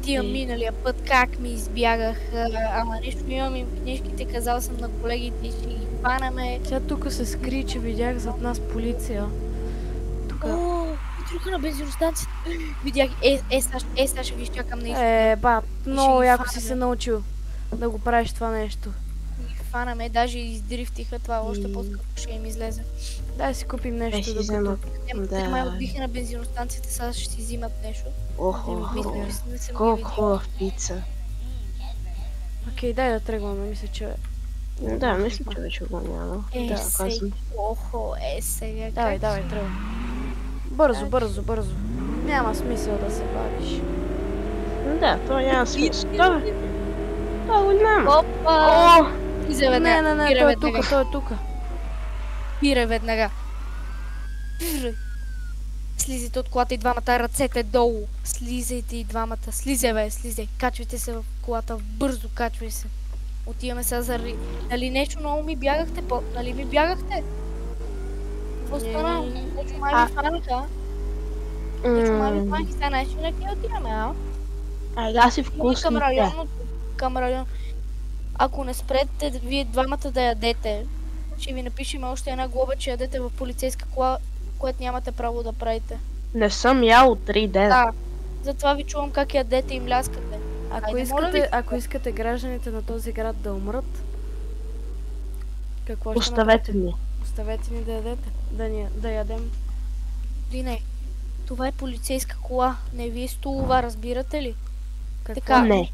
Тия миналия път как ми избягах, ама нещо имам им книжките, казал съм на колегите, ще ги хванаме. Тя тук се скри, че видях зад нас полиция. Тука. Труха на бензиностанцията. Видях, сега ще ви чакам нещо. Бат, много яко си се научил да го правиш това нещо. Ги хванаме, даже издрифтиха това, още по-скъпо ще им излезе. Дай си купим нещо докато... Те май отбиха на бензиностанцията, сега ще си взимат нещо. Колко хубав пица. Окей, дай да тръгваме, мисля, че... Да, мисля, че вече го няма. Сега. Давай, тръгваме. Бързо. Няма смисъл да се бавиш. Да, то няма смисъл. Това го няма. Опа! Слизай веднага. Не, той е тука. Спирай веднага. Слизайте от колата и двамата, ръцете долу. Слизайте и двамата. Слизай. Качвайте се в колата, бързо качвай се. Отиваме сега заради... Нали нещо много ми бягахте? Нали ми бягахте? Какво стана? Нещо май ми фанаха. Сега нещо не ни отиваме, а? Ай, си вкусните. Към район. Ако не спрете вие двамата да ядете, ще ви напишем още една глоба, че ядете в полицейска кола, което нямате право да правите. Не съм ял 3 дена. Да. Затова ви чувам как ядете и мляскате. Ако искате гражданите на този град да умрат, какво ще оставете ни. Оставете ни да ядете, да ядем. Не, това е полицейска кола, не ви е столова, разбирате ли? Какво? Така, Не.